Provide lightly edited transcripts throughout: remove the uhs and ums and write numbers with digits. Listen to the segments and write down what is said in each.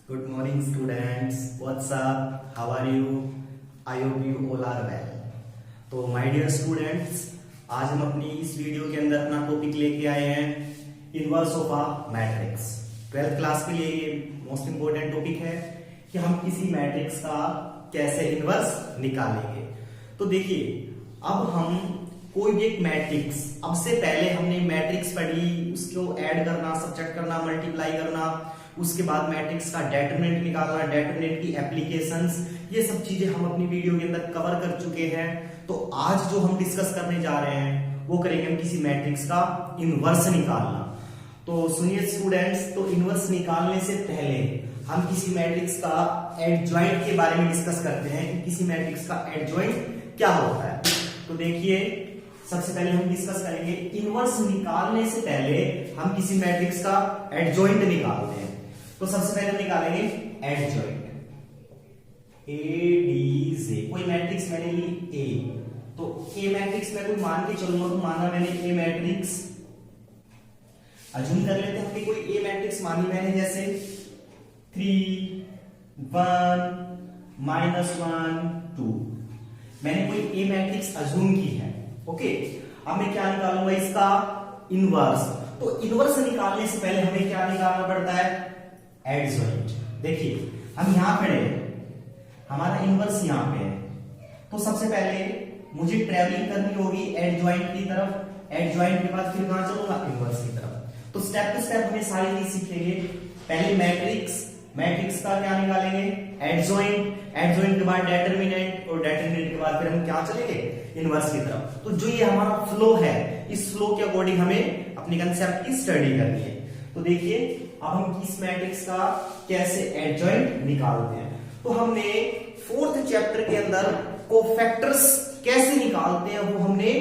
Good morning students. What's up? How are you? I hope you all are well. तो my dear students, आज हम अपनी इस video के अंदर अपना टॉपिक लेके आए हैं inverse of a matrix. 12th class के लिए ये मोस्ट इंपोर्टेंट टॉपिक है कि हम किसी मैट्रिक्स का कैसे इनवर्स निकालेंगे। तो देखिए, अब हम कोई भी एक मैट्रिक्स, अब से पहले हमने मैट्रिक्स पढ़ी, उसको ऐड करना, सब्ट्रैक्ट करना, मल्टीप्लाई करना, उसके बाद मैट्रिक्स का डेटरमिनेंट निकालना, डेटरमिनेंट की एप्लीकेशंस, ये सब चीजें हम अपनी वीडियो के अंदर कवर कर चुके हैं। तो आज जो हम डिस्कस करने जा रहे हैं वो करेंगे हम किसी मैट्रिक्स का इनवर्स निकालना। तो सुनिए स्टूडेंट्स, तो इनवर्स निकालने से पहले हम किसी मैट्रिक्स का एडजॉइंट के बारे में डिस्कस करते हैं कि किसी मैट्रिक्स का एडजॉइंट क्या होता है। तो देखिए, सबसे पहले हम डिस्कस करेंगे इनवर्स निकालने से पहले हम किसी मैट्रिक्स का एडजॉइंट निकालते हैं। तो सबसे पहले हम निकालेंगे एडजॉइंट, एडीजे। कोई मैट्रिक्स मैंने ली ए, तो ए मैट्रिक्स में कोई मान के चलूंगा, तो माना मैंने ए मैट्रिक्स, अज्यूम कर लेते हैं कि कोई ए मैट्रिक्स मानी मैंने, जैसे 3 1 -1 2। मैंने कोई ए मैट्रिक्स अज्यूम की है। ओके, अब मैं क्या निकालूंगा, इसका इनवर्स। तो इनवर्स निकालने से पहले हमें क्या निकालना पड़ता है, एडजॉइंट। देखिए, हम यहां खड़े हैं, हमारा इनवर्स यहां पे है, तो सबसे पहले मुझे ट्रेवलिंग करनी होगी एडजॉइंट की तरफ, एडजॉइंट के बाद फिर कहां चलूंगा, इनवर्स की तरफ। तो स्टेप टू स्टेप हमें सारी चीज सीखेंगे। पहले मैट्रिक्स, मैट्रिक्स का क्या निकालेंगे, एडजॉइंट, एडजॉइंट के बाद डेटरमिनेंट, और डेटरमिनेंट के बाद फिर हम क्या चलेंगे, इनवर्स की तरफ। तो जो ये हमारा फ्लो है, इस फ्लो के अकॉर्डिंग हमें अपने कंसेप्ट की स्टडी करनी है। तो देखिए, अब हम इस मैट्रिक्स का कैसे एडजॉइंट निकालते हैं। तो हमने 4th चैप्टर के अंदर कोफैक्टर्स कैसे निकालते हैं वो हमने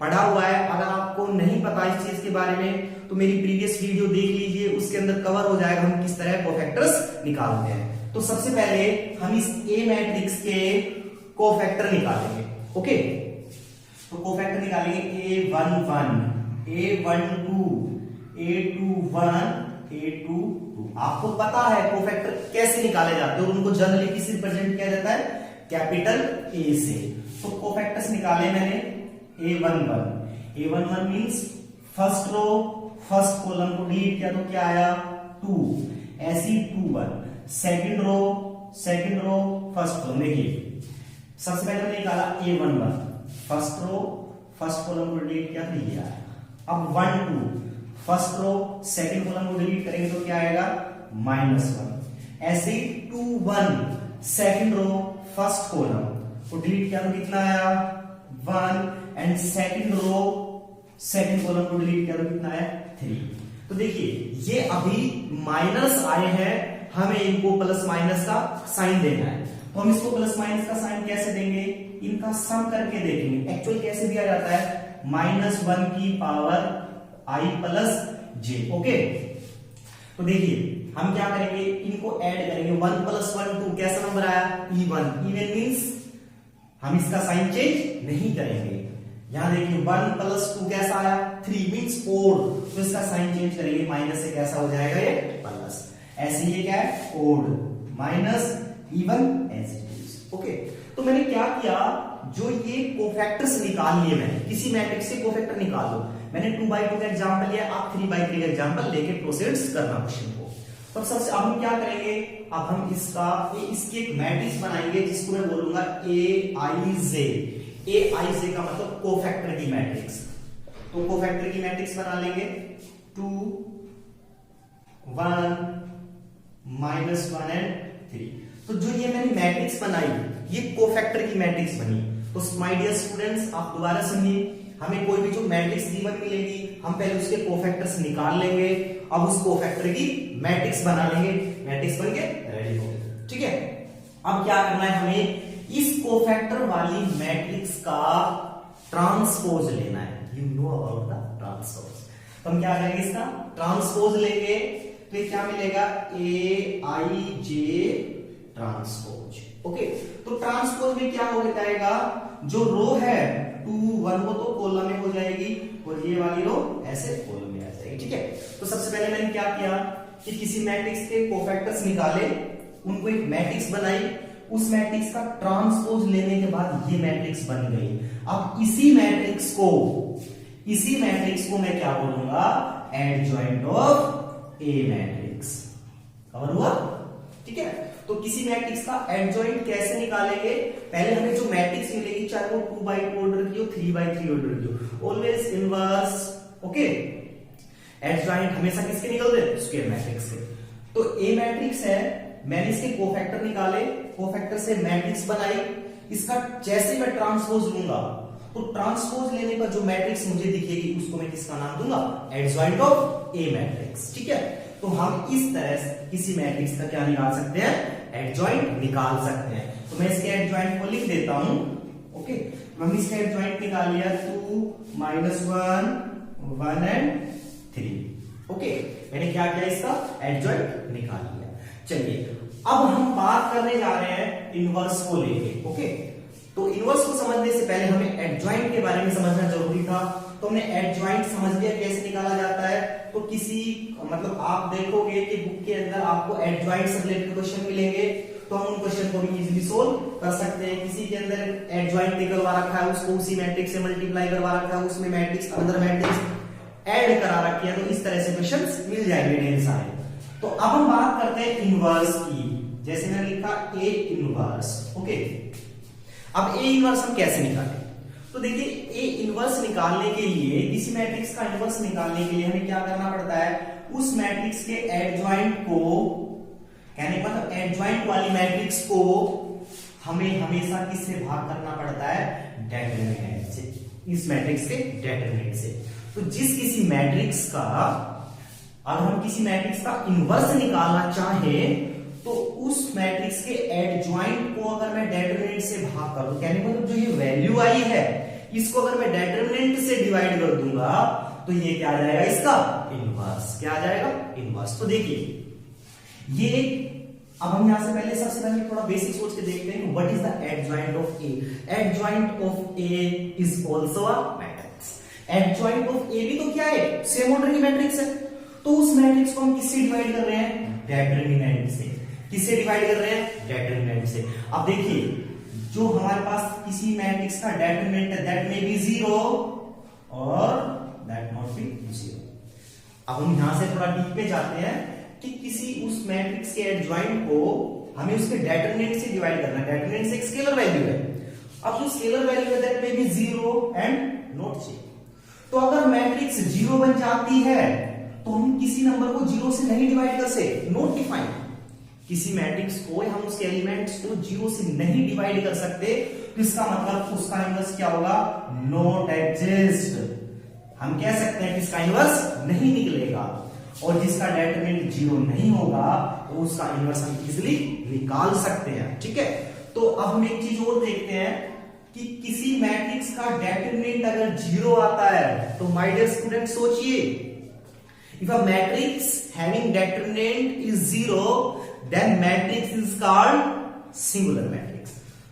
पढ़ा हुआ है। अगर आपको नहीं पता इस चीज के बारे में तो मेरी प्रीवियस वीडियो देख लीजिए, उसके अंदर कवर हो जाएगा हम किस तरह कोफैक्टर्स निकालते हैं। तो सबसे पहले हम इस ए मैट्रिक्स के कोफैक्टर निकालेंगे। ओके, तो कोफैक्टर निकालेंगे A11, A12, A21, A22। आपको पता है कोफैक्टर कैसे निकाले जाते हैं और उनको जनरली किस रिप्रेजेंट किया जाता है, कैपिटल ए से। तो कोफैक्टर्स निकाले मैंने A11, A11 means first row first column को डिलीट किया तो क्या आया 2, ऐसी 21। सेकंड रो फर्स्ट कॉलम, देखिए सबसे पहले हमने निकाला A11, first row first column को डिलीट किया तो ये आया। अब 1 2, फर्स्ट रो सेकंड कॉलम को डिलीट करेंगे तो क्या आएगा, -1। ऐसे 2 1, सेकंड रो फर्स्ट कॉलम को डिलीट किया तो कितना आया 1, and second row second column को डिलीट किया तो कितना आया 3। तो देखिए, ये अभी माइनस आए हैं, हमें इनको प्लस माइनस का साइन देना है। तो हम इसको प्लस माइनस का साइन कैसे देंगे, इनका सम करके देखेंगे। एक्चुअल कैसे दिया जाता है, -1 की power i plus J. Okay, तो देखिए हम क्या करेंगे, इनको ऐड करेंगे। 1 + 1 2, कैसा नंबर आया, इवन। इवन मींस हम इसका साइन चेंज नहीं करेंगे। यहां देखिए 1 + 2 कैसा आया, 3 मींस ओड, तो इसका साइन चेंज करेंगे, माइनस से कैसा हो जाएगा ये प्लस। ऐसे ये क्या है, odd minus even as it is. Okay, तो मैंने क्या किया, जो ये कोफैक्टर्स निकाल लिए, मैंने किसी मैट्रिक्स से कोफैक्टर निकाल लो। मैंने 2/2 का एग्जांपल लिया, आप 3/3 का एग्जांपल लेके प्रोसीड्स करना क्वेश्चन को। तो सबसे अब हम क्या करेंगे, अब हम इसकी एक मैट्रिक्स बनाएंगे जिसको मैं बोलूंगा AIJ। AIJ का मतलब कोफैक्टर की मैट्रिक्स। तो कोफैक्टर की मैट्रिक्स बना लेंगे 2 1 -1 एंड 3। तो जो ये मैंने मैट्रिक्स बनाई, ये कोफैक्टर की मैट्रिक्स बनी। तो माय डियर स्टूडेंट्स, आप दोबारा सुनिए, हमें कोई भी जो मैट्रिक्स गिवन मिलेगी, हम पहले उसके कोफैक्टर्स निकाल लेंगे, अब उस कोफैक्टर की मैट्रिक्स बना लेंगे, मैट्रिक्स बन के रेडी हो गई। ठीक है, अब क्या करना है, हमें इस कोफैक्टर वाली मैट्रिक्स का ट्रांसपोज लेना है। You know about the transpose. तो हम क्या करेंगे, इसका ट्रांसपोज लेंगे, तो ये क्या मिलेगा, AIJ ट्रांसपोज। ओके, तो ट्रांसपोज में क्या हो जाएगा, जो रो है 2 1 वो तो कॉलम में हो जाएगी, और ये वाली रो ऐसे कॉलम में आ जाएगी। ठीक है, तो सबसे पहले मैंने क्या किया, कि किसी मैट्रिक्स के कोफैक्टर्स निकाले, उनको एक मैट्रिक्स बनाई, उस मैट्रिक्स का ट्रांसपोज लेने के बाद ये मैट्रिक्स बन गई। अब इसी मैट्रिक्स को मैं क्या बोलूंगा, adjoint of A matrix. Cover हुआ? ठीक है। तो किसी मैट्रिक्स का एडजॉइंट कैसे निकालेंगे, पहले हमें जो मैट्रिक्स मिलेगी चाहे वो 2x2 ऑर्डर की हो 3x3 ऑर्डर की हो, ऑलवेज इनवर्स। ओके, एडजॉइंट हमेशा किसके निकलते हैं, स्क्वायर मैट्रिक्स से। तो ए मैट्रिक्स है, मैंने इसके कोफैक्टर निकाले, कोफैक्टर से मैट्रिक्स बनाई, इसका जैसे मैं ट्रांसपोज लूंगा तो ट्रांसपोज लेने पर जो मैट्रिक्स मुझे दिखेगी उसको मैं किसका नाम दूंगा, एडजॉइंट ऑफ ए मैट्रिक्स। ठीक है। तो हम इस तरह से किसी मैट्रिक्स का क्या निकाल सकते हैं, एडजॉइंट निकाल सकते हैं। तो मैं इसके एडजॉइंट को लिख देता हूं। ओके, हमने इसका एडजॉइंट निकाल लिया 2 -1 1 एंड 3। ओके, मैंने क्या किया, इसका एडजॉइंट निकाल लिया। चलिए अब हम बात करने जा रहे हैं इनवर्स को लेके। ओके, तो इनवर्स को समझने से पहले हमें एडजॉइंट के बारे में समझना जरूरी था। तो हमने एडजॉइंट समझ लिया कैसे निकाला जाता है। तो किसी मतलब आप देखोगे कि बुक के अंदर आपको एडजॉइंट से रिलेटेड क्वेश्चन मिलेंगे, तो हम उन क्वेश्चन को भी इजीली सोल्व कर सकते हैं। किसी के अंदर एडजॉइंट निकलवा रखा है, उसको उसी मैट्रिक्स से मल्टीप्लाई करवा रखा है, उसमें मैट्रिक्स अंदर मैट्रिक्स ऐड करा रखी है, तो इस तरह से क्वेश्चंस मिल जाएंगे ढेर सारे। तो अब हम बात करते हैं इनवर्स की। जैसे मैंने लिखा ए इनवर्स। ओके, अब ए इनवर्स हम कैसे निकालें, तो देखिए ए इनवर्स निकालने के लिए, किसी मैट्रिक्स का इनवर्स निकालने के लिए हमें क्या करना पड़ता है, उस मैट्रिक्स के एडजॉइंट को, कहने का मतलब एडजॉइंट वाली मैट्रिक्स को हमें हमेशा किससे भाग करना पड़ता है, डेटर्मिनेंट से, इस मैट्रिक्स के डेटर्मिनेंट से। तो जिस किसी मैट्रिक्स का, अगर हम किसी मैट्रिक्स का इनवर्स निकालना चाहे तो उस मैट्रिक्स के एडजॉइंट को अगर मैं डेटर्मिनेंट से भाग कर दूं, कहने का मतलब जो ये वैल्यू आई है इसको अगर मैं डेटर्मिनेंट से डिवाइड कर दूंगा तो ये क्या आ जाएगा, इसका इनवर्स। क्या आ जाएगा, इनवर्स। तो देखिए ये, अब हम यहां से पहले सबसे पहले थोड़ा बेसिक सोच के देखते हैं, what is the adjoint of A. Adjoint of A is also a matrix. Adjoint of A भी तो क्या है, सेम ऑर्डर की मैट्रिक्स है। तो उस मैट्रिक्स को हम किससे डिवाइड कर रहे हैं, डेटर्मिनेंट से। किससे डिवाइड कर रहे हैं, डेटर्मिनेंट से। अब देखिए जो हमारे पास किसी मैट्रिक्स का डेटर्मिनेंट है, दैट मे बी 0 और दैट नॉट बी 0। अब हम यहां से थोड़ा डीप पे जाते हैं कि किसी उस मैट्रिक्स के एडजॉइंट को हमें उसके डेटर्मिनेंट से डिवाइड करना है। डेटर्मिनेंट से एक स्केलर वैल्यू है। अब जो स्केलर वैल्यू है that may be 0 and not 0। तो अगर मैट्रिक्स 0 बन जाती है तो हम किसी नंबर को 0 से नहीं डिवाइड कर सकते, नॉट डिफाइंड। किसी मैट्रिक्स को हम उसके एलिमेंट्स को 0 से नहीं डिवाइड कर सकते, तो इसका मतलब उसका इनवर्स क्या होगा, नॉट एग्जिस्ट। हम कह सकते हैं कि इसका इनवर्स नहीं निकलेगा। और जिसका डेटर्मिनेंट 0 नहीं होगा तो उसका इनवर्स हम इजीली निकाल सकते हैं। ठीक है। तो अब हम एक चीज और देखते हैं कि किसी मैट्रिक्स का डेटर्मिनेंट अगर 0 आता है तो माय डियर स्टूडेंट सोचिए, if a matrix having determinant is 0 then matrix is called singular matrix।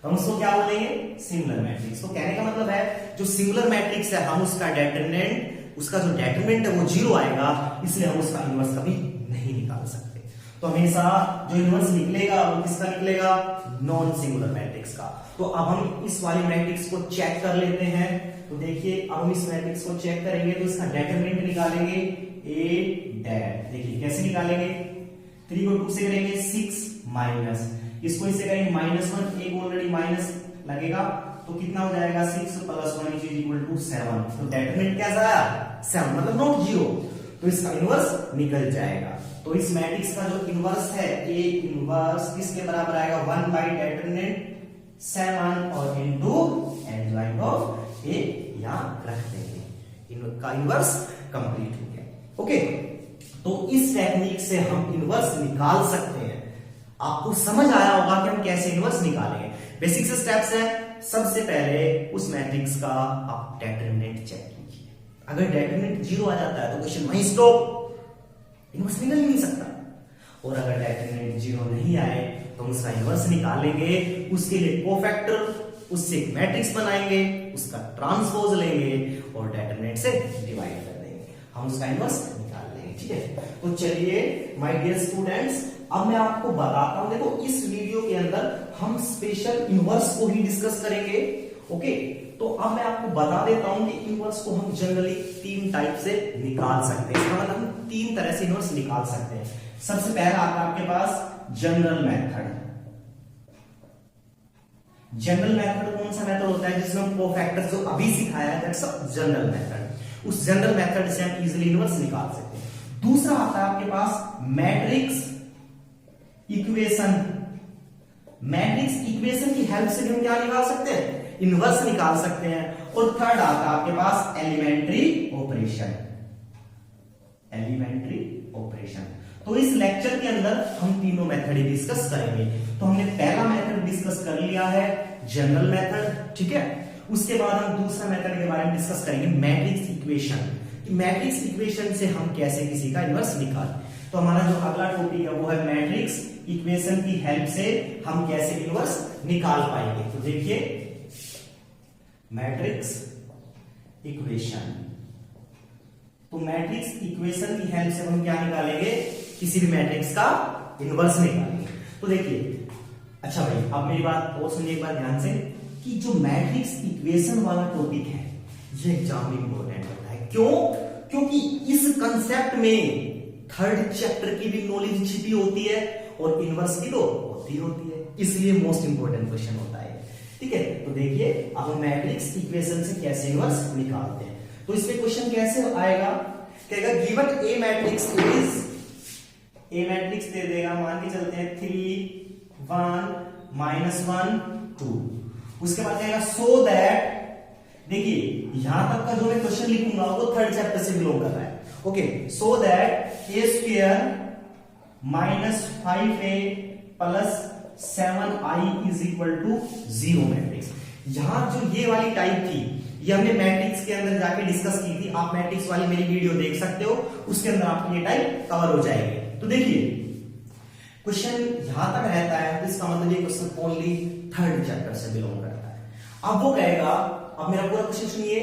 तो हम उसको क्या बोलेंगे, सिंगुलर मैट्रिक्स। तो कहने का मतलब है जो सिंगुलर मैट्रिक्स है हम उसका डेटर्मिनेंट, उसका जो डेटर्मिनेंट है वो 0 आएगा, इसलिए हम उसका इनवर्स कभी नहीं निकाल सकते। तो हमेशा जो इनवर्स निकलेगा वो किसका निकलेगा, नॉन सिंगुलर मैट्रिक्स का। तो अब हम इस वाली मैट्रिक्स को चेक कर लेते हैं। तो देखिए अब हम इस मैट्रिक्स को चेक करेंगे तो इसका डेटर्मिनेंट निकालेंगे ए डैट। देखिए कैसे निकालेंगे, 3 को 2 से करेंगे 6 माइनस, इसको इससे करेंगे -1, एक ऑलरेडी माइनस लगेगा तो कितना हो जाएगा 6 + 1 = 7। तो डेटर्मिनेंट कैसा आया, 7, मतलब नॉट 0। तो इसका इनवर्स निकल जाएगा। तो इस मैट्रिक्स का जो इनवर्स है ए इनवर्स किसके बराबर आएगा, 1/डेटर्मिनेंट 7 और इनटू एडजॉइंट ऑफ ए यहां रख देंगे, इनका इनवर्स कंप्लीट हो गया। ओके, तो इस टेक्निक से हम इनवर्स निकाल सकते हैं। आपको समझ आया होगा कि हम कैसे इनवर्स निकालेंगे। बेसिक से स्टेप्स है, सबसे पहले उस मैट्रिक्स का आप डेटर्मिनेंट चेक कीजिए। अगर डेटर्मिनेंट 0 आ जाता है तो क्वेश्चन वहीं स्टॉप, इनवर्स निकल ही नहीं सकता। और अगर डेटर्मिनेंट 0 नहीं आए तो उसका इनवर्स निकालेंगे, उसके लिए कोफैक्टर, उससे एक मैट्रिक्स बनाएंगे, उसका ट्रांसपोज लेंगे और डेटर्मिनेंट से डिवाइड कर देंगे, हम उसका इनवर्स निकाल लेंगे। निकालेंगे, ठीक है। तो चलिए माय डियर स्टूडेंट्स, अब मैं आपको बताता हूं, देखो इस वीडियो के अंदर हम स्पेशल इनवर्स को ही डिस्कस करेंगे, ओके। तो अब मैं आपको बता देता हूं कि इनवर्स को हम जनरली 3 टाइप से निकाल सकते हैं, इसका मतलब हम 3 तरह से इनवर्स निकाल सकते हैं। सबसे पहला आता है आपके पास जनरल मेथड। जनरल मेथड कौन सा मेथड होता है जिसमें हम कोफैक्टर्स जो अभी सिखाया है, दैट्स अ जनरल मेथड। उस जनरल मेथड से हम इजीली इनवर्स निकाल सकते हैं। दूसरा आता है आपके पास मैट्रिक्स इक्वेशन। मैट्रिक्स इक्वेशन की हेल्प से भी हम क्या निकाल सकते हैं, इनवर्स निकाल सकते हैं। और थर्ड आता है आपके पास एलिमेंट्री ऑपरेशन। Elementary operation. तो इस लेक्चर के अंदर हम तीनों मेथड ही डिस्कस करेंगे। तो हमने पहला मेथड डिस्कस कर लिया है, जनरल मेथड, ठीक है। उसके बाद हम दूसरा मेथड के बारे में डिस्कस करेंगे, मैट्रिक्स इक्वेशन। मैट्रिक्स इक्वेशन से हम कैसे किसी का इनवर्स निकालें। तो हमारा जो अगला टॉपिक है वो है मैट्रिक्स इक्वेशन की हेल्प से हम कैसे इनवर्स निकाल पाएंगे। तो देखिए मैट्रिक्स इक्वेशन, तो मैट्रिक्स इक्वेशन की हेल्प से हम क्या निकालेंगे, किसी भी मैट्रिक्स का इनवर्स निकालेंगे। तो देखिए, अच्छा भाई आप मेरी बात और सुनिए एक बार ध्यान से, कि जो मैट्रिक्स इक्वेशन वाला टॉपिक है ये एग्जाम में इंपॉर्टेंट होता है। क्यों? क्योंकि इस कंसेप्ट में थर्ड चैप्टर की भी नॉलेज छिपी होती है और इनवर्स की तो होती है, इसलिए मोस्ट इंपॉर्टेंट क्वेश्चन होता है, ठीक है। तो देखिए अब हम मैट्रिक्स इक्वेशन से कैसे इनवर्स निकालते हैं। तो इसमें क्वेश्चन कैसे आएगा, कहेगा given a matrix is, a matrix दे देगा, मान के चलते हैं 3 1 -1 2। उसके बाद कहेगा सो दैट, देखिए यहां तक का जो मैं क्वेश्चन लिखूंगा वो थर्ड चैप्टर से बिलोंग कर रहा है, okay. So that A square -5a plus 7i is equal to 0 matrix. यहां जो ये वाली टाइप थी ये हमने मैट्रिक्स के अंदर जाके डिस्कस की थी, आप मैट्रिक्स वाली मेरी वीडियो देख सकते हो, उसके अंदर आपकी ये टाइप कवर हो जाएगी। तो देखिए क्वेश्चन यहां तक रहता है, तो इसका मतलब ये क्वेश्चन ओनली थर्ड चैप्टर से बिलोंग करता है। अब वो कहेगा, अब मेरा पूरा क्वेश्चन सुनिए,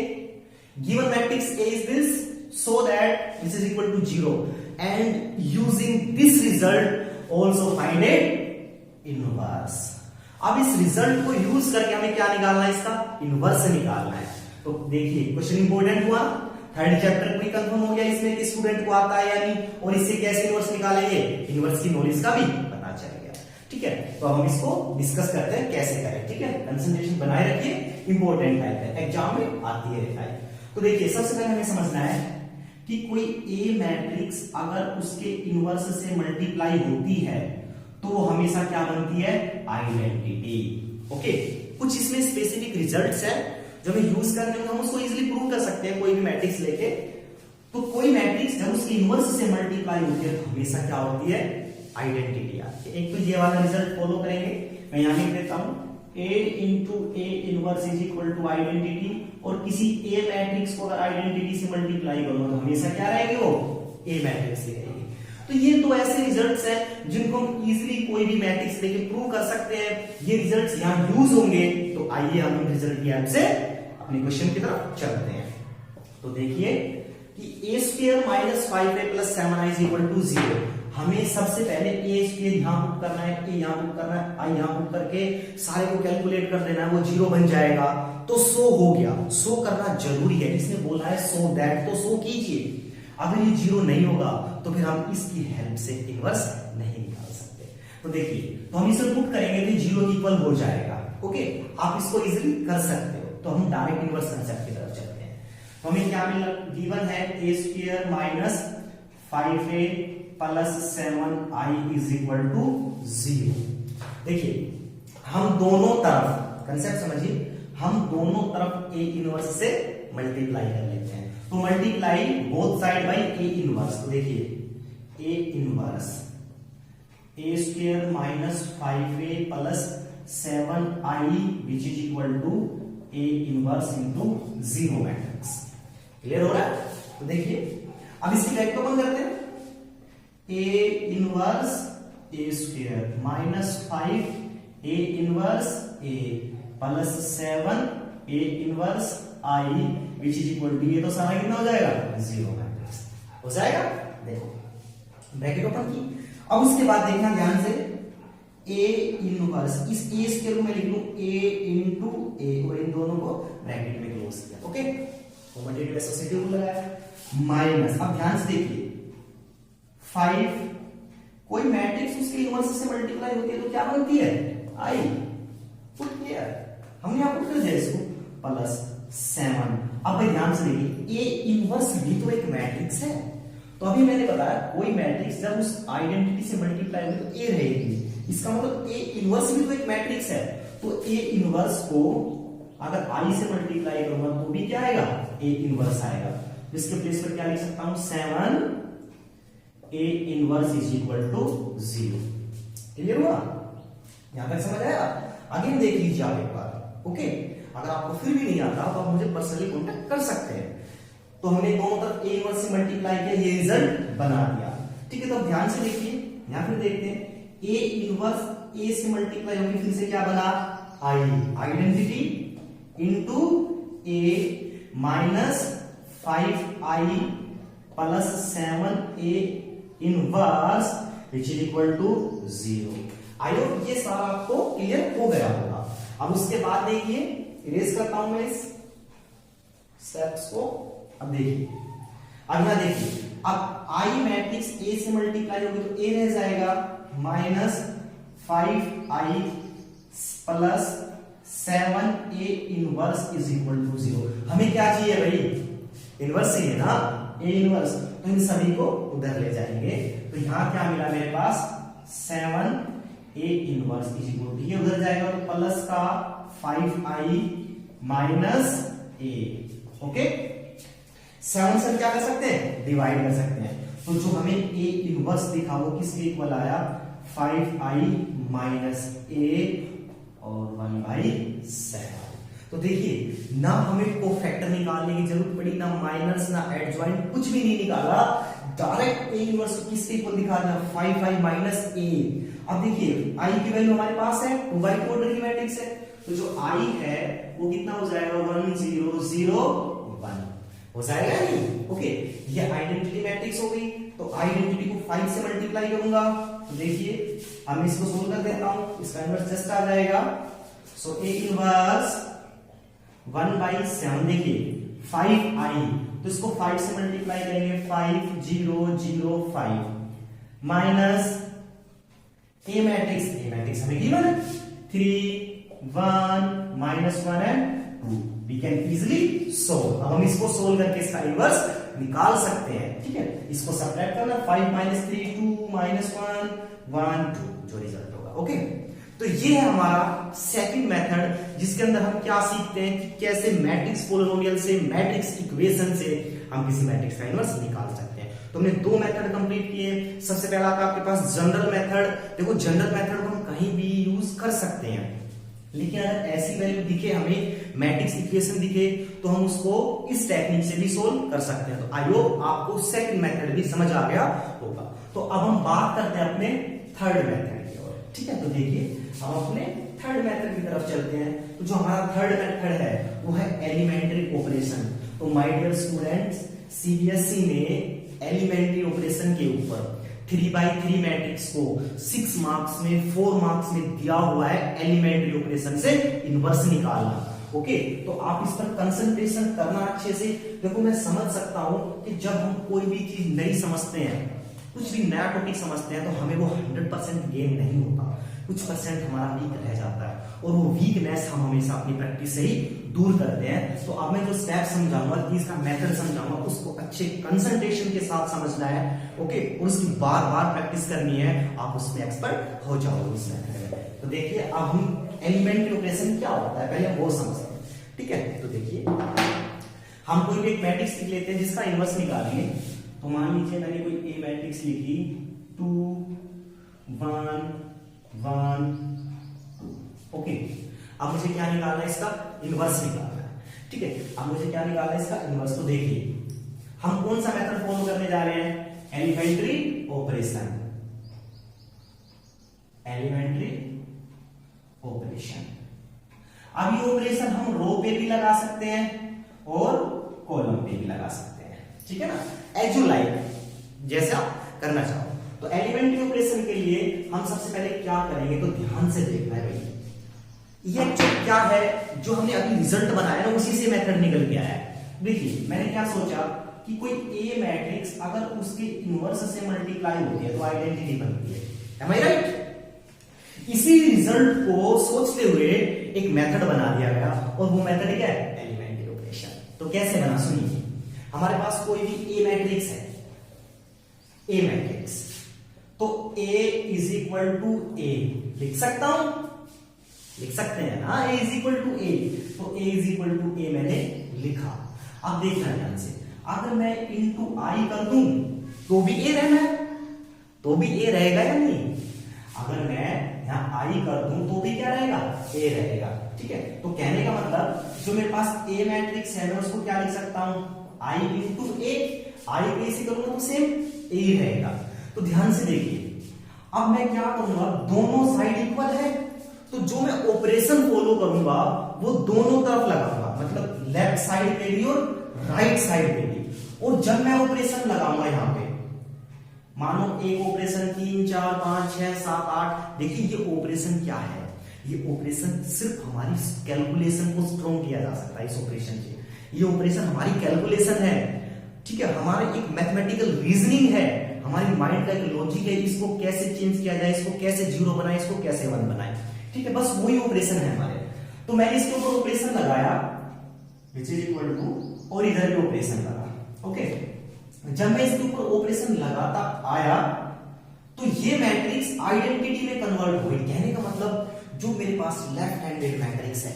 given matrix A is this so that this is equal to 0 and using this result also find it inverse। अब इस रिजल्ट को यूज करके हमें क्या निकालना है, इसका इनवर्स निकालना है। तो देखिए क्वेश्चन इंपॉर्टेंट हुआ, थर्ड चैप्टर को ही कंफर्म हो गया इसमें कि स्टूडेंट को आता है या नहीं, और इससे कैसे इनवर्स निकालेंगे, इनवर्स की नॉलेज का भी पता चल गया, ठीक है। तो हम इसको डिस्कस करते हैं कैसे करें, ठीक है। कंसंट्रेशन बनाए रखिए, इंपॉर्टेंट टाइप है, एग्जाम में आती है टाइप। तो देखिए सबसे पहले हमें समझना है कि कोई ए मैट्रिक्स अगर उसके इनवर्स से मल्टीप्लाई होती है तो वो हमेशा क्या बनती है, आइडेंटिटी, ओके। कुछ इसमें स्पेसिफिक रिजल्ट्स है जो हमें यूज करने में हम उसको इजीली प्रूव कर सकते हैं कोई भी मैट्रिक्स लेके। तो कोई मैट्रिक्स जब उसके इनवर्स से मल्टीप्लाई होती है तो हमेशा क्या होती है, आइडेंटिटी आती है। एक तो ये वाला रिजल्ट फॉलो करेंगे, मैं यहां लिख देता हूं A into A inverse is equal to identity, और किसी ए मैट्रिक्स को अगर आइडेंटिटी से मल्टीप्लाई करो तो हमेशा क्या रहेगी, वो ए मैट्रिक्स ही रहेगी। तो ये तो ऐसे रिजल्ट्स हैं जिनको हम इजीली कोई भी मैट्रिक्स लेके प्रूव कर सकते हैं, ये रिजल्ट्स यहां यूज होंगे। तो आइए हम रिजल्ट की हेल्प से अपने क्वेश्चन की तरफ चलते हैं। तो देखिए कि A square -5a plus 7i is equal to 0। हमें सबसे पहले ए स्क्वायर यहां पुट करना है, ए यहां पुट करना है, आई यहां पुट करके सारे को कैलकुलेट कर देना है, वो 0 बन जाएगा। तो सो हो गया, सो करना जरूरी है, इसने बोला है सो दैट, तो सो कीजिए। अगर ये 0 नहीं होगा तो फिर हम इसकी हेल्प से इनवर्स नहीं निकाल सकते। तो देखिए, तो हम इसे पुट करेंगे तो 0 इक्वल हो जाएगा, ओके। आप इसको इजीली कर सकते हो। तो हम डायरेक्ट इनवर्स कंसेप्ट की तरफ चलते हैं। तो हमें क्या मिला, गिवन है A square -5a plus 7i is equal to 0। देखिए हम दोनों तरफ कंसेप्ट समझिए, हम दोनों तरफ ए इनवर्स से मल्टीप्लाई कर लेते हैं। तो multiply both side by A inverse. तो देखिए A inverse A square -5a plus 7i which is equal to A inverse into 0 matrix. Clear हो रहा है? तो देखिए अब इसकी टाइप को बंद करते हैं, A inverse A square -5 A inverse A plus 7 A inverse I which is equal to, ये तो सारा कितना हो जाएगा, 0 मैट्रिक्स हो जाएगा। देखो ब्रैकेट ओपन की। अब उसके बाद देखना ध्यान से, ए इनवर्स, इस ए स्क्वायर को मैं लिख लूं ए इंटू ए, और इन दोनों को ब्रैकेट में क्लोज किया। ओके, कॉमटेटिव एसोसिएटिव को लगाया माइनस। अब ध्यान से देखिए 5, कोई मैट्रिक्स उसके इनवर्स से मल्टीप्लाई होती है तो क्या बनती है, आई। पुट क्लियर, हमने यहां पुट कर दिया इसको, प्लस 7। अब भाई ध्यान से देखिए, ए इनवर्स भी तो एक मैट्रिक्स है। तो अभी मैंने बताया कोई मैट्रिक्स जब उस आइडेंटिटी से मल्टीप्लाई होगी तो ए रहेगी, इसका मतलब ए इनवर्स भी तो एक मैट्रिक्स है। तो ए इनवर्स को अगर आई से मल्टीप्लाई करूंगा तो भी क्या आएगा, ए इनवर्स आएगा। इसके प्लेस पर क्या लिख सकता हूं, 7 A inverse is equal to 0। Clear हुआ, यहां तक समझ आया। अगेन देख लीजिए आप एक बार। ओके, अगर आपको फिर भी नहीं आता तो आप मुझे पर्सनली कांटेक्ट कर सकते हैं। तो हमने दोनों तरफ ए इनवर्स से मल्टीप्लाई किया, ये रिजल्ट बना दिया। ठीक है, तो ध्यान से देखिए, यहां फिर देखते हैं ए इनवर्स ए से मल्टीप्लाई होगी, फिर से क्या बना, I, identity into A minus 5i plus 7a inverse which is equal to 0। I hope ये सारा आपको क्लियर हो गया होगा। अब उसके बाद देखिए, इरेज करता हूं मैं इस स्टेप्स को। अब देखिए, अब यहां देखिए, अब आई मैट्रिक्स ए से मल्टीप्लाई होगी तो ए रह जाएगा minus 5i plus 7a inverse is equal to 0। हमें क्या चाहिए भाई, इनवर्स ही है ना, ए इनवर्स। तो इन सभी को उधर ले जाएंगे, तो यहां क्या मिला मेरे पास, 7a inverse is equal to, ये उधर जाएगा तो प्लस का 5i माइनस a। ओके, 7 से क्या कर सकते हैं, डिवाइड कर सकते हैं। तो जो हमें a इनवर्स दिखा वो किसके इक्वल आया, 5i माइनस a और 1/7। तो देखिए, ना हमें कोफैक्टर निकालने की जरूरत पड़ी, ना माइनस ना एडजॉइंट, कुछ भी नहीं निकाला, डायरेक्ट ए इनवर्स किसके इक्वल दिखा दिया, 5i माइनस a। अब देखिए i की वैल्यू हमारे पास है, 2 ऑर्डर की मैट्रिक्स है, तो जो i है वो कितना हो जाएगा, 1 0 0 1 हो जाएगा नहीं। ओके, ये आइडेंटिटी मैट्रिक्स हो गई। तो आइडेंटिटी को 5 से मल्टीप्लाई करूंगा, तो देखिए अब मैं इसको सोल्व कर देता हूं, इसका इनवर्स जस्ट आ जाएगा। सो ए इनवर्स 1/7, देखिए 5i, तो इसको 5 से मल्टीप्लाई करेंगे, 5 0 0 5 माइनस ए मैट्रिक्स हमें गिवन है 3 1 minus 1 and 2। We can easily solve. अब हम इसको सोल्व करके इसका इनवर्स निकाल सकते हैं। ठीक है, इसको सब्ट्रैक्ट करना, 5 माइनस 3 2 माइनस 1 1 2, जो रिजल्ट होगा। ओके, तो ये है हमारा सेकंड मेथड, जिसके अंदर हम क्या सीखते हैं कि कैसे मैट्रिक्स पोलिनोमियल से, मैट्रिक्स इक्वेशन से हम किसी मैट्रिक्स का इनवर्स निकाल सकते हैं। तो हमने 2 मेथड कंप्लीट किए। सबसे पहला था आपके पास जनरल मेथड। देखो, जनरल मेथड को हम कहीं भी यूज कर सकते हैं, लेकिन अगर ऐसी वैल्यू दिखे हमें, मैट्रिक्स इक्वेशन दिखे, तो हम उसको इस टेक्निक से भी सोल्व कर सकते हैं। तो आई होप आपको सेकंड मेथड भी समझ आ गया होगा। तो अब हम बात करते हैं अपने थर्ड मेथड की ओर। ठीक है, तो देखिए हम अपने थर्ड मेथड की तरफ चलते हैं। तो जो हमारा थर्ड मेथड है वो है एलिमेंट्री ऑपरेशन। तो माय डियर स्टूडेंट्स, सीबीएसई ने एलिमेंट्री ऑपरेशन के ऊपर 3x3 मैट्रिक्स को 6 मार्क्स में 4 मार्क्स में दिया हुआ है, एलिमेंट्री ऑपरेशन से इनवर्स निकालना। ओके, तो आप इस पर कंसंट्रेशन करना अच्छे से। देखो, मैं समझ सकता हूं कि जब हम कोई भी चीज नई समझते हैं, कुछ भी नया टॉपिक समझते हैं, तो हमें वो 100% गेन नहीं होता, कुछ परसेंट हमारा वीक रह जाता है, और वो वीकनेस हम हमेशा अपनी प्रैक्टिस से ही दूर करते हैं। तो अब मैं जो स्टेप समझाऊंगा, इसका मेथड समझाऊंगा, उसको अच्छे कंसंट्रेशन के साथ समझना है। ओके, और उसकी बार बार प्रैक्टिस करनी है, आप उसमें एक्सपर्ट हो जाओगे उस मेथड में। तो देखिए, अब हम एलिमेंट्री ऑपरेशन क्या होता है पहले हम वो समझते हैं। ठीक है, तो देखिए हम कोई भी एक मैट्रिक्स लिख लेते हैं जिसका इनवर्स निकालेंगे। तो मान लीजिए मैंने कोई ए मैट्रिक्स लिखी 2 1 1 2। ओके, अब मुझे क्या निकालना है, इसका इनवर्स निकालना है। ठीक है, अब मुझे क्या निकालना है, इसका इनवर्स। तो देखिए हम कौन सा मेथड फॉलो करने जा रहे हैं, एलिमेंट्री ऑपरेशन। Elementary operation. अब ये ऑपरेशन हम रो पे भी लगा सकते हैं और कॉलम पे भी लगा सकते हैं। ठीक है ना, एज यू लाइक। जैसे आप करना चाहो। तो एलिमेंट्री ऑपरेशन के लिए हम सबसे पहले क्या करेंगे, तो ध्यान से देखना है भाई, ये एक्चुअली क्या है जो हमने अभी रिजल्ट बनाया ना, उसी से मेथड निकल के आया है। देखिए मैंने क्या सोचा कि कोई ए मैट्रिक्स अगर उसके इनवर्स से मल्टीप्लाई होती है तो आइडेंटिटी बनती है, एम आई राइट? इसी रिजल्ट को सोचते हुए एक मेथड बना दिया गया, और वो मेथड क्या है, एलिमेंट्री ऑपरेशन। तो कैसे बना, सुनिए। हमारे पास कोई भी ए मैट्रिक्स है, ए मैट्रिक्स, तो A इज इक्वल टू ए लिख सकता हूं, लिख सकते हैं ना, A इज इक्वल टू ए, तो A इज इक्वल टू ए मैंने लिखा। अब देखना ध्यान से, अगर मैं इंटू आई कर दूं तो भी A रहना है, तो भी A रहेगा या नहीं? अगर मैं यहां आई कर दूं तो भी क्या रहेगा, A रहेगा, ठीक है? तो कहने का मतलब जो मेरे पास A मैट्रिक्स है मैं उसको क्या लिख सकता हूं, I इंटू ए, आई पे से करूंगा तो सेम A ही रहेगा। तो ध्यान से देखिए, अब मैं क्या करूंगा, दोनों साइड इक्वल है, तो जो मैं ऑपरेशन फॉलो करूंगा वो दोनों तरफ लगाऊंगा, मतलब लेफ्ट साइड पे भी और राइट साइड पे भी। और जब मैं ऑपरेशन लगाऊंगा यहां पे, मानो एक ऑपरेशन 3 4 5 6 7 8, देखिए ये ऑपरेशन क्या है, ये ऑपरेशन सिर्फ हमारी कैलकुलेशन को स्ट्रॉन्ग किया जा सकता है इस ऑपरेशन से। ये ऑपरेशन हमारी कैलकुलेशन है, ठीक है, हमारे एक मैथमेटिकल रीजनिंग है, हमारी माइंड का एक लॉजिक है, इसको कैसे चेंज किया जाए, इसको कैसे 0 बनाए, इसको कैसे 1 बनाए, ठीक है, बस वही ऑपरेशन है हमारे। तो मैंने इसके ऊपर ऑपरेशन लगाया विच इज इक्वल टू, और इधर भी ऑपरेशन लगा, ओके। जब मैं इसके ऊपर ऑपरेशन लगाता आया तो ये मैट्रिक्स आइडेंटिटी में कन्वर्ट हो गई। कहने का मतलब जो मेरे पास लेफ्ट हैंडेड मैट्रिक्स है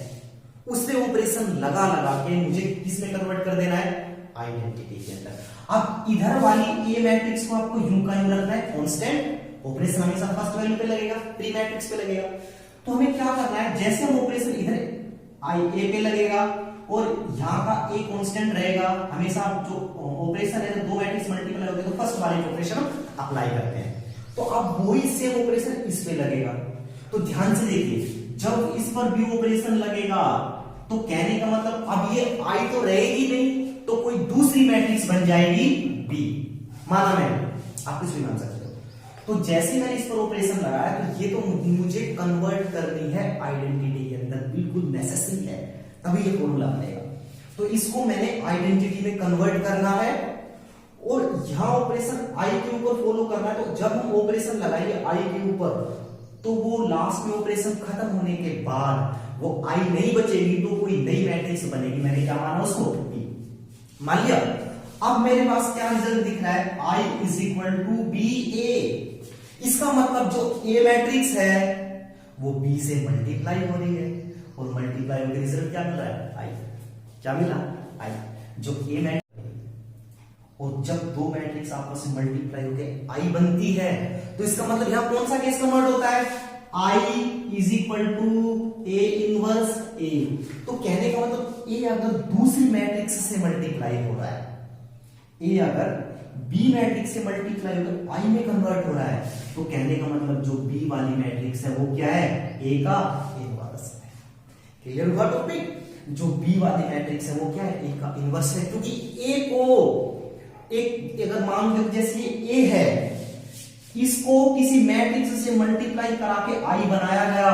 उस पे ऑपरेशन लगा लगा के मुझे किस में कन्वर्ट कर देना है, आइडेंटिटी के अंदर। अब इधर वाली ए मैट्रिक्स को आपको यूं का यूं रखना है कांस्टेंट, ऑपरेशन हमेशा फर्स्ट वैल्यू पे लगेगा, प्री मैट्रिक्स पे लगेगा। तो हमें क्या करना है, जैसे हम ऑपरेशन इधर आई ए पे लगेगा और यहां का ए कांस्टेंट रहेगा, हमेशा जो ऑपरेशन है दो मैट्रिक्स मल्टीप्लाई होते हैं तो फर्स्ट वाले ऑपरेशन हम अप्लाई करते हैं। तो अब वही सेम ऑपरेशन इस पे लगेगा। तो ध्यान से देखिए, जब इस पर भी ऑपरेशन लगेगा तो कहने का मतलब अब ये आई तो रहेगी नहीं, तो कोई दूसरी मैट्रिक्स बन जाएगी बी। माना मैंने, आप कुछ भी मान सकते हो। तो जैसे मैंने इस पर ऑपरेशन लगाया तो ये तो मुझे कन्वर्ट करनी है आइडेंटिटी के अंदर, बिल्कुल नेसेसरी है, तभी ये फॉर्मूला बनेगा। तो इसको मैंने आइडेंटिटी में कन्वर्ट करना है और यहां ऑपरेशन आई के ऊपर फॉलो करना है। तो जब हम ऑपरेशन लगाएंगे आई के ऊपर तो वो लास्ट में ऑपरेशन खत्म होने के बाद वो आई नहीं बचेगी तो कोई नई मैट्रिक्स बनेगी। मैंने क्या माना उसको, बी मान लिया। अब मेरे पास क्या रिजल्ट दिख रहा है, I is equal to be ए। इसका मतलब जो ए मैट्रिक्स है वो बी से मल्टीप्लाई हो रही है और मल्टीप्लाई होकर रिजल्ट क्या मिल रहा है, आई। क्या मिला, आई। जो ए मैट्रिक्स और जब दो मैट्रिक्स आपस में मल्टीप्लाई होकर आई बनती है तो इसका मतलब यहां कौन सा केस कन्वर्ट होता है, I is equal to A inverse A. तो कहने का मतलब ए अगर दूसरी मैट्रिक्स से मल्टीप्लाई हो रहा है, ए अगर बी मैट्रिक्स से मल्टीप्लाई होकर आई में कन्वर्ट हो रहा है, तो कहने का मतलब जो बी वाली मैट्रिक्स है वो क्या है, ए का इनवर्स है। क्लियर हुआ टॉपिक? जो बी वाली मैट्रिक्स है वो क्या है, ए का इनवर्स है। क्योंकि ए को एक अगर मान लो जैसे ये ए है, इसको किसी मैट्रिक्स से मल्टीप्लाई करा के आई बनाया गया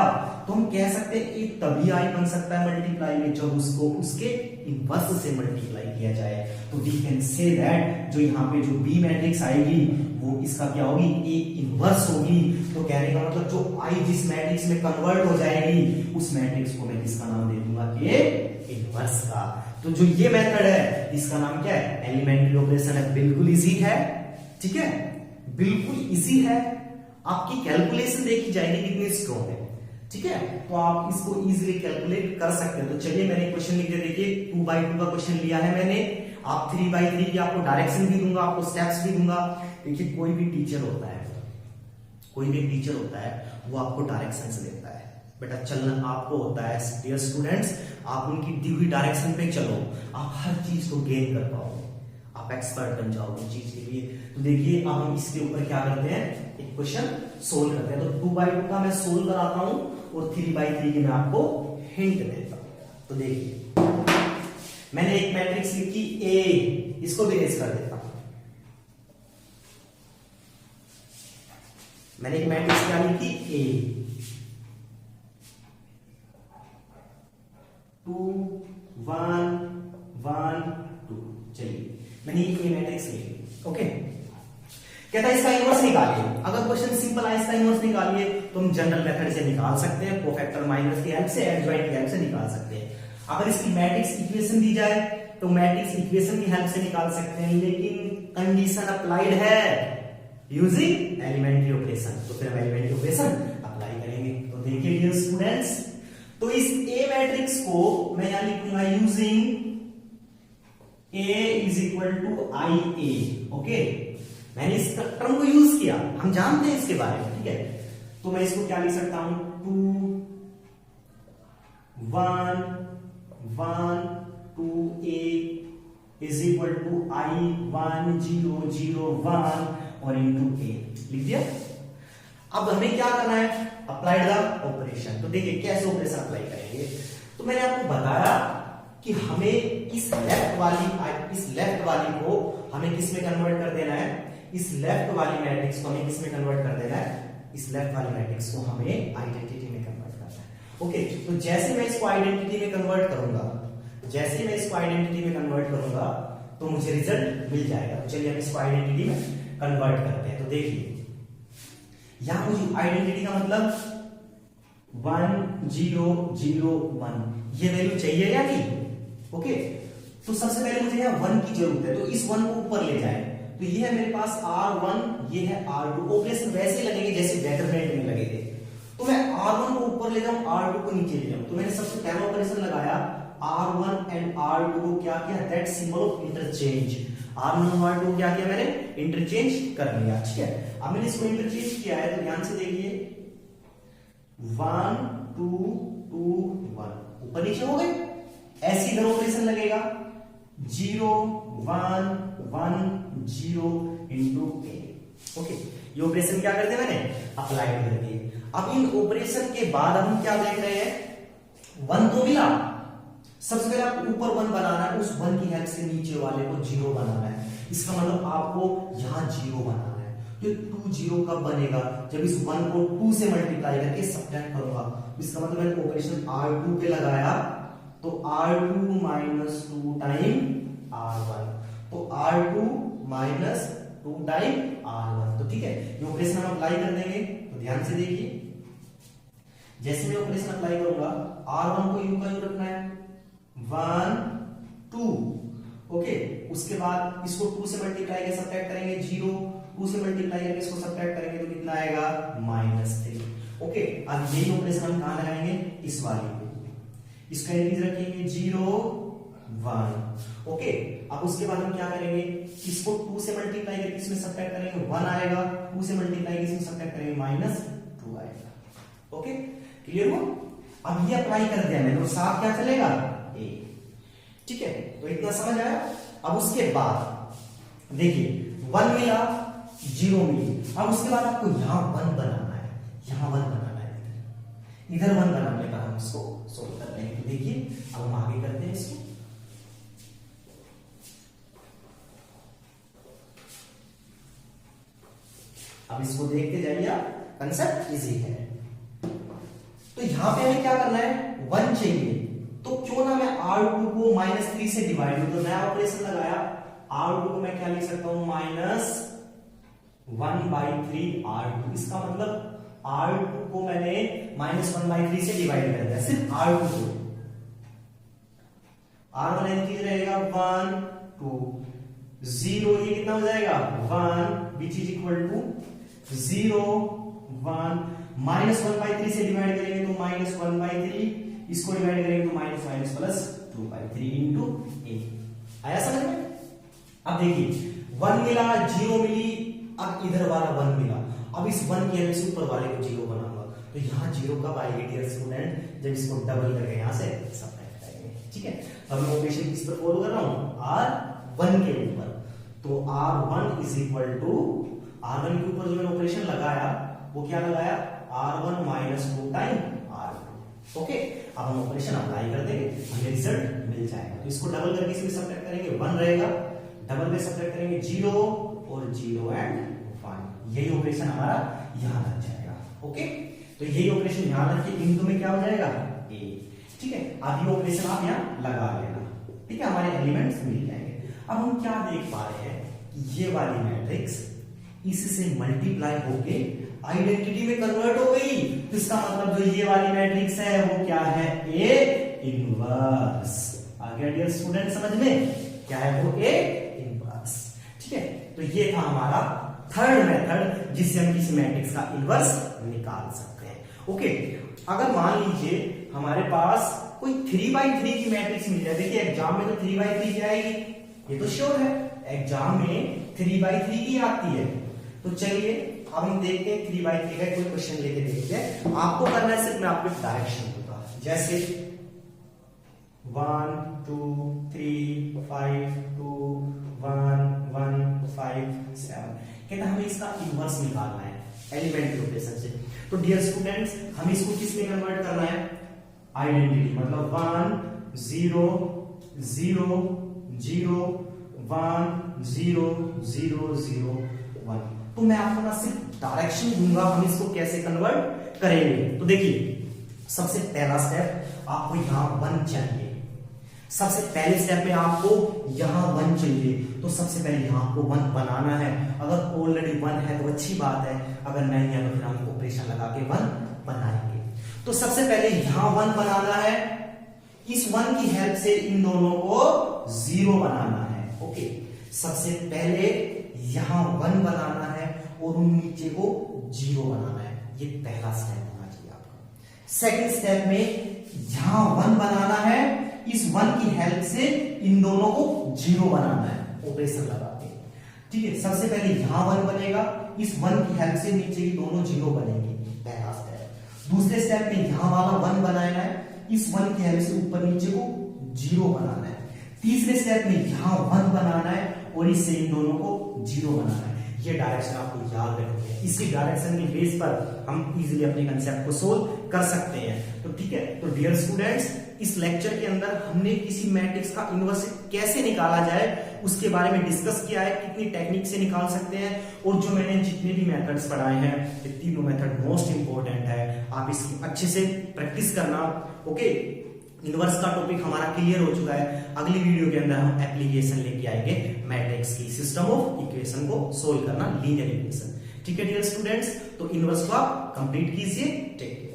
तो हम कह सकते हैं ये तभी आई बन सकता है मल्टीप्लाई में जब उसको उसके इनवर्स से मल्टीप्लाई किया जाए। तो वी कैन से दैट जो यहाँ पे जो बी मैट्रिक्स आएगी वो इसका क्या होगी, ए इनवर्स होगी। तो कहने का मतलब जो आई जिस मैट्रिक्स में कन्वर्ट हो जाएगी उस मैट्रिक्स को मैं किसका नाम दे दूंगा, ए इनवर्स का। तो जो ये मेथड है इसका नाम क्या है, एलिमेंट्री ऑपरेशन है। बिल्कुल इजी है, ठीक है, बिल्कुल इजी है। आपकी कैलकुलेशन देखी जाएगी कितनी स्ट्रॉन्ग है, ठीक है। तो आप इसको इजीली कैलकुलेट कर सकते हैं। तो चलिए मैंने क्वेश्चन लिख दिया, देखिए 2x2 का क्वेश्चन लिया है मैंने। आप 3x3 की आपको डायरेक्शन भी दूंगा, आपको स्टेप्स भी दूंगा। देखिए कोई भी टीचर होता है, कोई भी टीचर होता है वो आपको डायरेक्शन से देता है, बेटा चलना आपको होता है। डियर स्टूडेंट्स, आप उनकी दी हुई डायरेक्शन पे चलो, आप हर चीज को गेन कर पाओगे, आप एक्सपर्ट बन जाओगे चीज के लिए। तो देखिए अब हम इसके ऊपर क्या करते हैं, एक क्वेश्चन सोल्व करते हैं। तो 2x2 का मैं सोल्व कराता हूं और 3x3 की मैं आपको हिंट देता हूं। तो देखिए मैंने एक मैट्रिक्स लिखी ए, इसको भी रेज कर देता हूं। मैंने एक मैट्रिक्स क्या लिखी, ए 2 1 1 2। चलिए मैंने ये मैट्रिक्स लिखी, ओके। कहता है इसका इनवर्स निकालिए। अगर क्वेश्चन सिंपल है, इसका इनवर्स निकालिए, तो हम जनरल मेथड से निकाल सकते हैं, कोफैक्टर माइनस की हेल्प से, एडजॉइंट की हेल्प से निकाल सकते हैं। अगर इसकी मैट्रिक्स इक्वेशन दी जाए तो मैट्रिक्स इक्वेशन की हेल्प से निकाल सकते हैं, लेकिन कंडीशन अप्लाइड है यूजिंग एलिमेंट्री ऑपरेशन, तो फिर हम एलिमेंट्री ऑपरेशन अप्लाई करेंगे। तो देखिए डियर स्टूडेंट्स, तो इस ए मैट्रिक्स को मैं यहां लिखूंगा using A is equal to I A, okay. मैंने इस टर्म को यूज किया, हम जानते हैं इसके बारे में, ठीक है। तो मैं इसको क्या लिख सकता हूं, 2 1 1 2 A is equal to I 1 0 0 1 और इंटू ए, लिख दिया। अब हमें क्या करना है, अप्लाई द ऑपरेशन। तो देखिए कैसे ऑपरेशन अप्लाई करेंगे। तो मैंने आपको बताया कि हमें इस लेफ्ट वाली को हमें किस में कन्वर्ट कर देना है, इस लेफ्ट वाली मैट्रिक्स को हमें किस में कन्वर्ट कर देना है, इस लेफ्ट वाली मैट्रिक्स को हमें आइडेंटिटी में कन्वर्ट करना है, ओके। तो जैसे मैं इसको आइडेंटिटी में कन्वर्ट करूंगा, तो मुझे रिजल्ट मिल जाएगा। तो चलिए हम इसको आइडेंटिटी में कन्वर्ट करते हैं। तो देखिए यहां मुझे आइडेंटिटी का मतलब 1 0 0 1 ये वैल्यू चाहिए या नहीं, ओके। तो सबसे पहले मुझे यहाँ 1 की जरूरत है, तो इस 1 को ऊपर ले जाए। तो ये है मेरे पास R1, ये है R2। ऑपरेशन वैसे लगेंगे जैसे बेटरमेंट में लगे थे। तो मैं R1 को ऊपर ले जाऊं, R2 को नीचे ले जाऊं। तो मैंने सबसे पहला ऑपरेशन लगाया, R1 एंड R2 को क्या किया, that symbol of interchange. R1 और R2 को क्या किया मैंने, इंटरचेंज कर लिया, ठीक है। अब मैंने इसको इंटरचेंज किया है, तो ध्यान से देखिए 1 2 2 1 ऊपर नीचे हो गए। ऐसी इधर ऑपरेशन लगेगा 0 1 1 0 इंटू ए, ओके। ये ऑपरेशन क्या करते हैं मैंने, अप्लाई कर दिए। अब इन ऑपरेशन के बाद हम क्या देख रहे हैं, 1 तो मिला, सबसे पहले आपको ऊपर 1 बनाना है, उस 1 की हेल्प से नीचे वाले को 0 बनाना है। इसका मतलब आपको यहां 0 बनाना है। तो 2 0 कब बनेगा, जब इस 1 को 2 से मल्टीप्लाई करके सब्ट्रैक्ट करूंगा। इसका मतलब मैंने ऑपरेशन R2 पे लगाया, तो R2 माइनस 2 टाइम R1, तो R2 माइनस 2 टाइम R1। तो ठीक है, ये ऑपरेशन हम अप्लाई कर देंगे। तो ध्यान से देखिए, जैसे मैं ऑपरेशन अप्लाई करूंगा, R1 को U का U रखना है 1 2, ओके। उसके बाद इसको 2 से मल्टीप्लाई करके सब्ट्रैक्ट करेंगे 0, 2 से मल्टीप्लाई करके इसको सब्ट्रैक्ट करेंगे तो कितना आएगा, -3, ओके। अब यही ऑपरेशन हम कहां लगाएंगे, इस वाली को, इसका एंट्रीज रखेंगे 0 1, ओके। अब उसके बाद हम क्या करेंगे, इसको 2 से मल्टीप्लाई करके इसमें सब्ट्रैक्ट करेंगे 1 आएगा, 2 से मल्टीप्लाई करके इसमें सब्ट्रैक्ट करेंगे -2 आएगा, ओके। क्लियर हुआ। अब ये अप्लाई कर दिया मैंने, तो साथ क्या चलेगा, ए, ठीक है। तो इतना समझ आया। अब उसके बाद देखिए 1 मिला, 0 मिली। अब उसके बाद आपको यहां 1 बनाना है, यहां 1 बनाना है, इधर 1 बनाने का हम इसको सोल्व कर रहे हैं। तो देखिए अब हम आगे करते हैं इसको। अब इसको देखते जाइए आप, कंसेप्ट इजी है। तो यहां पे हमें क्या करना है, 1 चाहिए, तो क्यों ना मैं R2 को -3 से डिवाइड करूं। तो नया ऑपरेशन लगाया, R2 को मैं क्या लिख सकता हूं, -1/3 R2। इसका मतलब R2 को मैंने -1/3 से डिवाइड कर दिया, सिर्फ R2 को। R1 एंट्री रहेगा 1 2 0, ये कितना हो जाएगा 1, विच इज इक्वल टू 0 1, -1/3 से डिवाइड करेंगे तो -1/3, इसको डिवाइड करेंगे तो माइनस प्लस 2/3 इंटू ए। आया समझ में। अब देखिए 1 मिला, 0 मिली, अब इधर वाला 1 मिला। अब इस 1 की हेल्प से ऊपर वाले को 0 बनाऊंगा, तो यहां 0 कब आएगी डियर स्टूडेंट, जब इसको डबल करके यहां से सब्ट्रैक्ट करेंगे, ठीक है। अब मैं ऑपरेशन किस पर फॉलो कर रहा हूं, R1 के ऊपर। तो R1 is equal to, R1 के ऊपर जो मैंने ऑपरेशन लगाया वो क्या लगाया, R1 -2 टाइम R2, ओके। अब हम ऑपरेशन अप्लाई कर देंगे, हमें रिजल्ट मिल जाएगा। तो इसको डबल करके इसमें सब्ट्रैक्ट करेंगे 1 रहेगा, डबल में सब्ट्रैक्ट करेंगे 0 और 0 एंड 1। यही ऑपरेशन हमारा यहां लग जाएगा। ओके, तो यही ऑपरेशन ध्यान रखिए, इंटू में क्या हो जाएगा ए। ठीक है, अब ये ऑपरेशन आप यहां लगा लेना। ठीक है, हमारे एलिमेंट्स मिल जाएंगे। अब हम क्या देख पा रहे हैं कि ये वाली मैट्रिक्स इससे मल्टीप्लाई होके आइडेंटिटी में कन्वर्ट हो गई। तो इसका मतलब जो ये वाली मैट्रिक्स है वो क्या है, ए इनवर्स। आ गया डियर स्टूडेंट समझ में, क्या है वो, ए इनवर्स। ठीक है, तो ये था हमारा थर्ड मेथड जिससे हम किसी मैट्रिक्स का इनवर्स निकाल सकते हैं। ओके, अगर मान लीजिए हमारे पास कोई 3x3 की मैट्रिक्स मिल जाए। देखिए एग्जाम में तो 3x3 की आएगी, ये तो श्योर है, एग्जाम में 3x3 की आती है। तो चलिए अब हम देखते हैं 3x3 का कोई क्वेश्चन लेके देखते हैं। आपको करना है सिर्फ मैं आपको डायरेक्शन दूंगा, जैसे 1 2 3 5 2 1 1 5 7। कहते हैं हमें इसका इनवर्स निकालना है एलिमेंट्री ऑपरेशन से। तो डियर स्टूडेंट्स हम इसको किस में कन्वर्ट करना है, आइडेंटिटी, मतलब 1 0 0 0 1 0 0 0 1। तो मैं आपको ना सिर्फ डायरेक्शन दूंगा हम इसको कैसे कन्वर्ट करेंगे। तो देखिए सबसे पहला स्टेप आपको यहां 1 चाहिए। सबसे पहले स्टेप में आपको यहां 1 चाहिए, तो सबसे पहले यहां आपको 1 बनाना है। अगर ऑलरेडी 1 है तो अच्छी बात है, अगर नहीं है तो फिर हम ऑपरेशन लगा के 1 बनाएंगे। तो सबसे पहले यहां 1 बनाना है, इस 1 की हेल्प से इन दोनों को 0 बनाना है। ओके, सबसे पहले यहां 1 बनाना है और उन नीचे को 0 बनाना है। ये पहला स्टेप होना चाहिए आपका। सेकंड स्टेप में यहां 1 बनाना है, इस 1 की हेल्प से इन दोनों को 0 बनाना है ऑपरेशन लगा के। ठीक है, सबसे पहले यहां 1 बनेगा, इस 1 की हेल्प से नीचे की दोनों 0 बनेंगे, पहला स्टेप। दूसरे स्टेप में यहां वाला 1 बनाना है, इस 1 की हेल्प से ऊपर नीचे को 0 बनाना है। तीसरे स्टेप में यहां 1 बनाना है और इससे इन दोनों को 0 बनाना है। ये डायरेक्शन आपको याद रखनी है, इसी डायरेक्शन के बेस पर हम इजीली अपने कंसेप्ट को सोल्व कर सकते हैं। तो ठीक है, तो डियर स्टूडेंट्स इस लेक्चर के अंदर हमने किसी मैट्रिक्स का इनवर्स कैसे निकाला जाए उसके बारे में डिस्कस किया है, कितनी टेक्निक से निकाल सकते हैं। और जो मैंने जितने भी मेथड्स पढ़ाए हैं ये तीनों मेथड मोस्ट इंपॉर्टेंट है, आप इसकी अच्छे से प्रैक्टिस करना। ओके, इनवर्स का टॉपिक हमारा क्लियर हो चुका है। अगली वीडियो के अंदर हम एप्लीकेशन लेके आएंगे मैट्रिक्स की, सिस्टम ऑफ इक्वेशन को सोल्व करना, लीनियर इक्वेशन। ठीक है डियर स्टूडेंट्स, तो इनवर्स को आप कंप्लीट कीजिए। Take care.